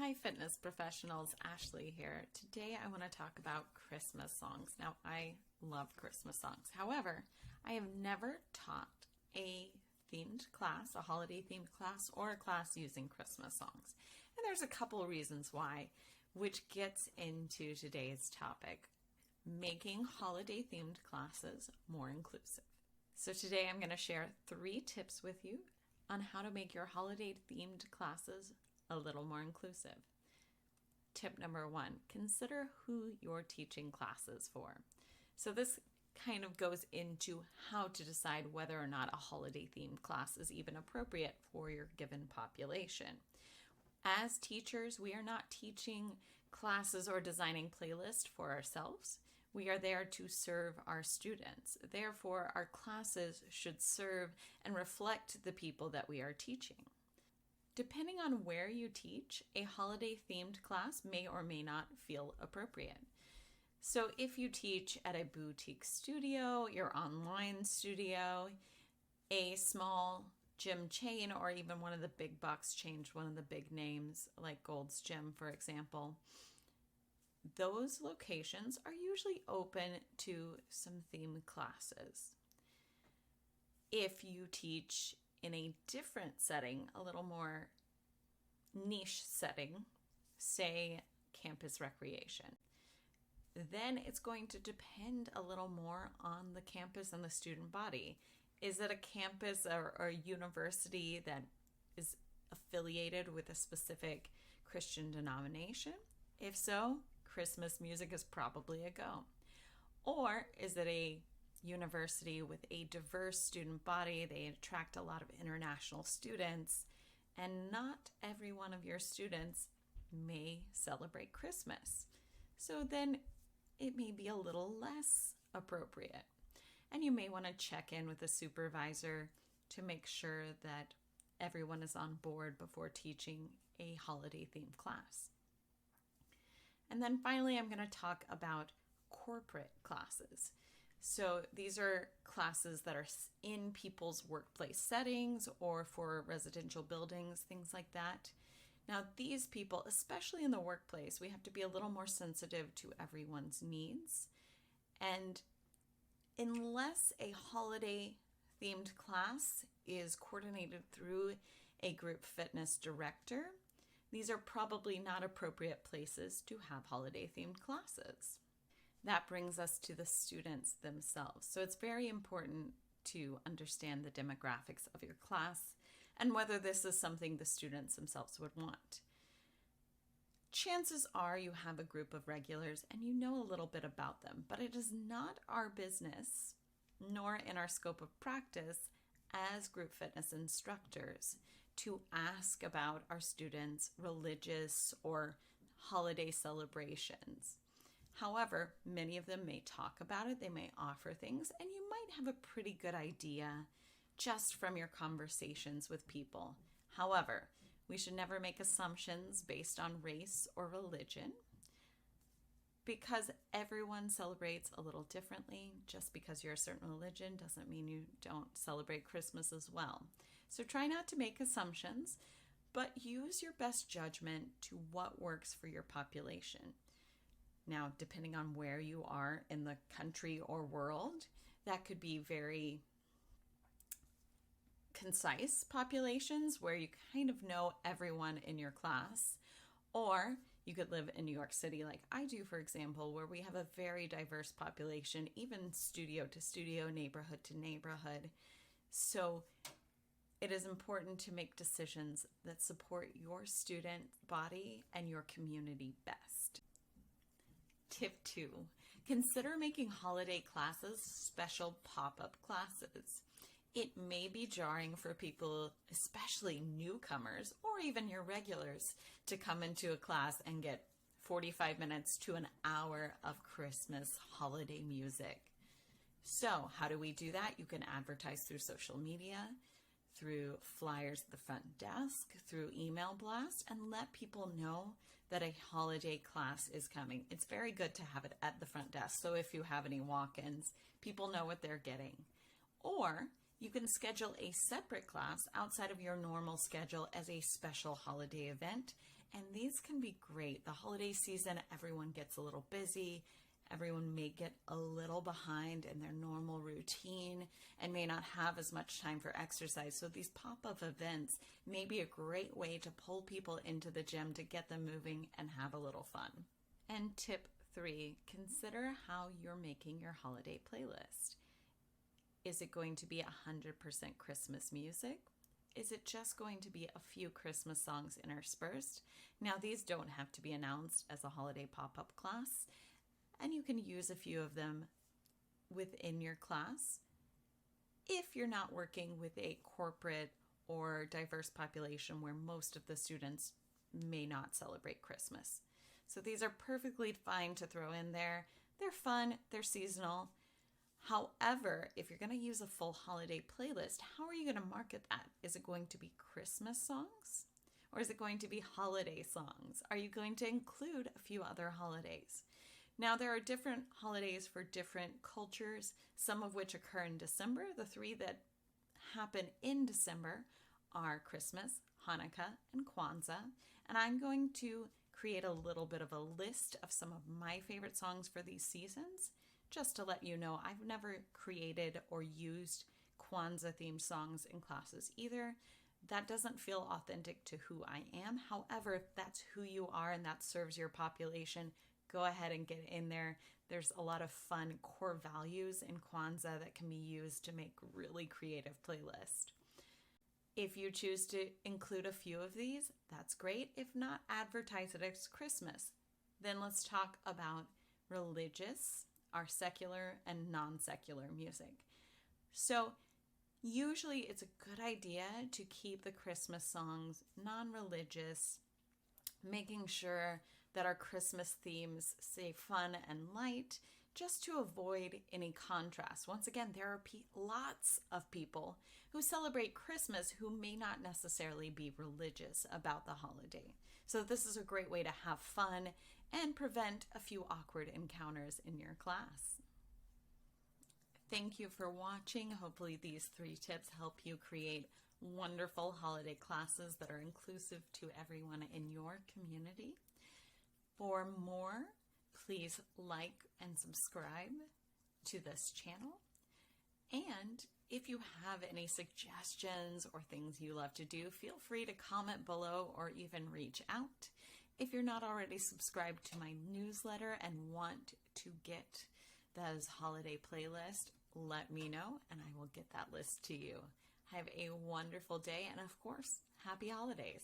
Hi, fitness professionals. Ashley here. Today I want to talk about Christmas songs. Now, I love Christmas songs. However, I have never taught a themed class, a holiday themed class, or a class using Christmas songs. And there's a couple reasons why, which gets into today's topic, making holiday themed classes more inclusive. So today I'm going to share 3 tips with you on how to make your holiday themed classes a little more inclusive. Tip number 1, consider who you're teaching classes for. So this kind of goes into how to decide whether or not a holiday themed class is even appropriate for your given population. As teachers, we are not teaching classes or designing playlists for ourselves. We are there to serve our students. Therefore, our classes should serve and reflect the people that we are teaching. Depending on where you teach, a holiday themed class may or may not feel appropriate. So if you teach at a boutique studio, your online studio, a small gym chain, or even one of the big box chains, one of the big names like Gold's Gym, for example, those locations are usually open to some themed classes. If you teach in a different setting, a little more niche setting, say campus recreation, then it's going to depend a little more on the campus and the student body. Is it a campus or a university that is affiliated with a specific Christian denomination? If so, Christmas music is probably a go. Or is it a university with a diverse student body? They attract a lot of international students, and not every one of your students may celebrate Christmas. So then it may be a little less appropriate. And you may want to check in with the supervisor to make sure that everyone is on board before teaching a holiday themed class. And then finally, I'm going to talk about corporate classes. So these are classes that are in people's workplace settings or for residential buildings, things like that. Now, these people, especially in the workplace, we have to be a little more sensitive to everyone's needs. And unless a holiday themed class is coordinated through a group fitness director, these are probably not appropriate places to have holiday themed classes. That brings us to the students themselves. So it's very important to understand the demographics of your class and whether this is something the students themselves would want. Chances are you have a group of regulars and you know a little bit about them, but it is not our business, nor in our scope of practice as group fitness instructors, to ask about our students' religious or holiday celebrations. However, many of them may talk about it, they may offer things, and you might have a pretty good idea just from your conversations with people. However, we should never make assumptions based on race or religion because everyone celebrates a little differently. Just because you're a certain religion doesn't mean you don't celebrate Christmas as well. So try not to make assumptions, but use your best judgment to what works for your population. Now, depending on where you are in the country or world, that could be very concise populations where you kind of know everyone in your class. Or you could live in New York City like I do, for example, where we have a very diverse population, even studio to studio, neighborhood to neighborhood. So it is important to make decisions that support your student body and your community best. Tip 2, consider making holiday classes special pop-up classes. It may be jarring for people, especially newcomers or even your regulars, to come into a class and get 45 minutes to an hour of Christmas holiday music. So how do we do that? You can advertise through social media, through flyers at the front desk, through email blast, and let people know that a holiday class is coming. It's very good to have it at the front desk. So if you have any walk-ins, people know what they're getting. Or You can schedule a separate class outside of your normal schedule as a special holiday event, and these can be great. The holiday season, everyone gets a little busy. Everyone may get a little behind in their normal routine and may not have as much time for exercise. So these pop-up events may be a great way to pull people into the gym to get them moving and have a little fun. And tip 3, consider how you're making your holiday playlist. Is it going to be 100% Christmas music? Is it just going to be a few Christmas songs interspersed? Now, these don't have to be announced as a holiday pop-up class, and you can use a few of them within your class if you're not working with a corporate or diverse population where most of the students may not celebrate Christmas. So these are perfectly fine to throw in there. They're fun, they're seasonal. However, if you're going to use a full holiday playlist, how are you going to market that? Is it going to be Christmas songs? Or is it going to be holiday songs? Are you going to include a few other holidays? Now, there are different holidays for different cultures, some of which occur in December. The 3 that happen in December are Christmas, Hanukkah, and Kwanzaa. And I'm going to create a little bit of a list of some of my favorite songs for these seasons. Just to let you know, I've never created or used Kwanzaa-themed songs in classes either. That doesn't feel authentic to who I am. However, if that's who you are and that serves your population, go ahead and get in there. There's a lot of fun core values in Kwanzaa that can be used to make really creative playlists. If you choose to include a few of these, that's great. If not, advertise it as Christmas. Then let's talk about religious, our secular and non-secular music. So usually it's a good idea to keep the Christmas songs non-religious, making sure that our Christmas themes stay fun and light, just to avoid any contrast. Once again, there are lots of people who celebrate Christmas who may not necessarily be religious about the holiday. So this is a great way to have fun and prevent a few awkward encounters in your class. Thank you for watching. Hopefully these 3 tips help you create wonderful holiday classes that are inclusive to everyone in your community. For more, please like and subscribe to this channel. And if you have any suggestions or things you love to do, feel free to comment below or even reach out. If you're not already subscribed to my newsletter and want to get those holiday playlists, let me know and I will get that list to you. Have a wonderful day and, of course, happy holidays.